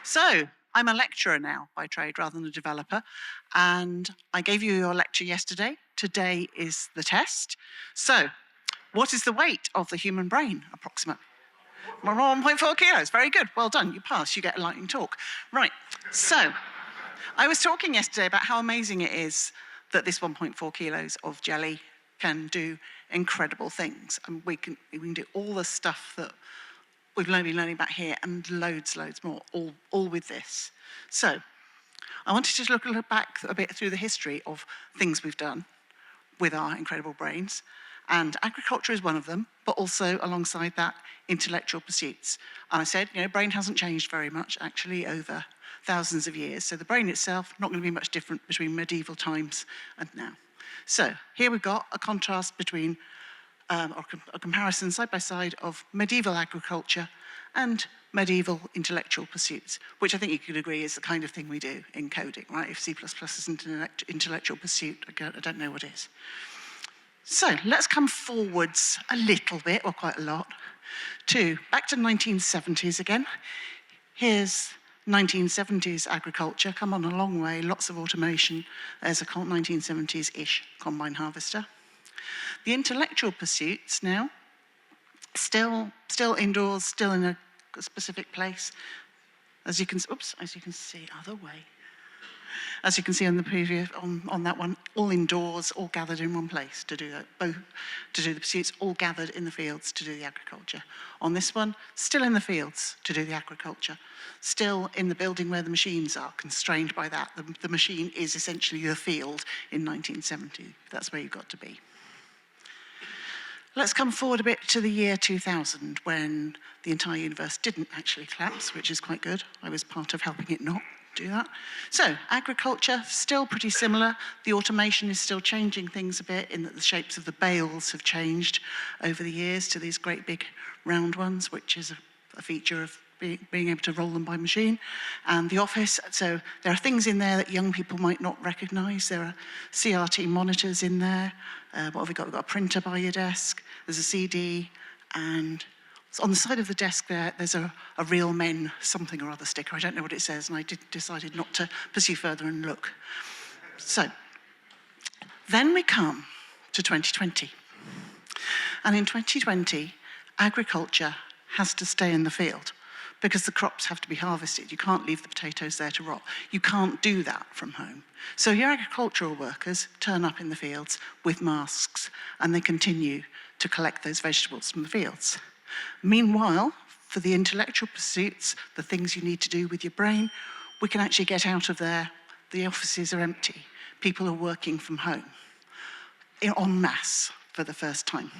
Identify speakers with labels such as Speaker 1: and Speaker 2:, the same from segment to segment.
Speaker 1: So, I'm a lecturer now by trade rather than a developer, and I gave you your lecture yesterday. Today is the test. So, what is the weight of the human brain, approximately? 1.4 kilos. Very good. Well done. You pass. You get a lightning talk. Right. So, I was talking yesterday about how amazing it is that this 1.4 kilos of jelly can do incredible things. And we can do all the stuff that we've been learning about here and loads more, all with this. So, I wanted to look back a bit through the history of things we've done with our incredible brains. And agriculture is one of them, but also alongside that, intellectual pursuits. And I said, brain hasn't changed very much actually over thousands of years. So the brain itself, not going to be much different between medieval times and now. So here we've got a contrast between, or a comparison side by side of medieval agriculture and medieval intellectual pursuits, which I think you could agree is the kind of thing we do in coding, right? If C++ isn't an intellectual pursuit, I don't know what is. So let's come forwards a little bit, or quite a lot, back to 1970s again. Here's 1970s agriculture, come on a long way, lots of automation. There's a 1970s-ish combine harvester. The intellectual pursuits now, still indoors, still in a specific place. As you can see, other way. As you can see on the previous, on that one, all indoors, all gathered in one place to do that, both to do the pursuits, all gathered in the fields to do the agriculture. On this one, still in the fields to do the agriculture, still in the building where the machines are, constrained by that. The machine is essentially the field in 1970. That's where you've got to be. Let's come forward a bit to the year 2000, when the entire universe didn't actually collapse, which is quite good. I was part of helping it not do that. So, agriculture, still pretty similar. The automation is still changing things a bit in that the shapes of the bales have changed over the years to these great big round ones, which is a feature of being able to roll them by machine. And the office, so there are things in there that young people might not recognise. There are CRT monitors in there. What have we got? We've got a printer by your desk. There's a CD, and on the side of the desk there's a real men something or other sticker. I don't know what it says, and I decided not to pursue further and look. So, then we come to 2020. And in 2020, agriculture has to stay in the field because the crops have to be harvested. You can't leave the potatoes there to rot. You can't do that from home. So your agricultural workers turn up in the fields with masks, and they continue to collect those vegetables from the fields. Meanwhile, for the intellectual pursuits, the things you need to do with your brain, we can actually get out of there. The offices are empty. People are working from home en masse for the first time.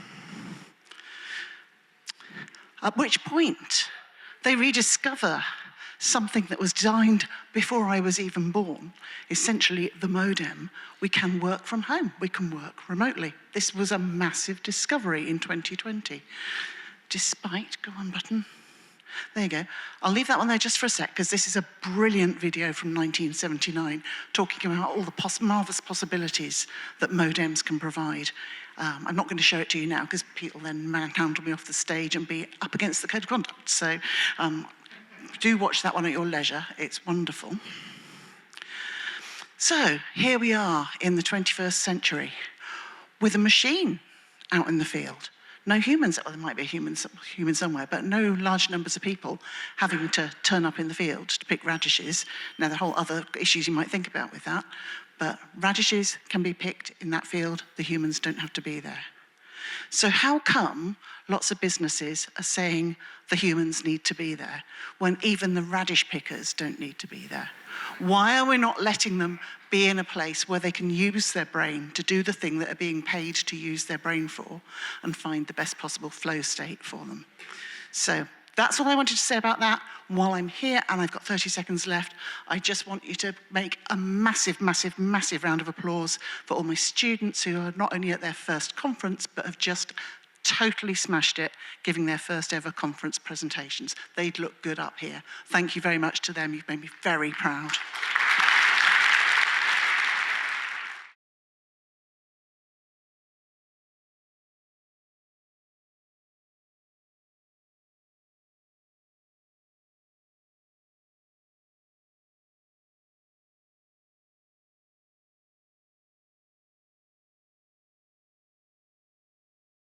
Speaker 1: At which point, they rediscover something that was designed before I was even born, essentially the modem. We can work from home. We can work remotely. This was a massive discovery in 2020. Despite, go on button. There you go. I'll leave that one there just for a sec, because this is a brilliant video from 1979 talking about all the marvellous possibilities that modems can provide. I'm not going to show it to you now, because Pete will then manhandle me off the stage and be up against the code of conduct. So do watch that one at your leisure. It's wonderful. So here we are in the 21st century with a machine out in the field. No humans, well, there might be a human somewhere, but no large numbers of people having to turn up in the field to pick radishes. Now, there are whole other issues you might think about with that, but radishes can be picked in that field. The humans don't have to be there. So how come lots of businesses are saying the humans need to be there when even the radish pickers don't need to be there? Why are we not letting them be in a place where they can use their brain to do the thing that are being paid to use their brain for and find the best possible flow state for them? So that's all I wanted to say about that. While I'm here, and I've got 30 seconds left, I just want you to make a massive round of applause for all my students who are not only at their first conference, but have just totally smashed it, giving their first ever conference presentations. They'd look good up here. Thank you very much to them. You've made me very proud.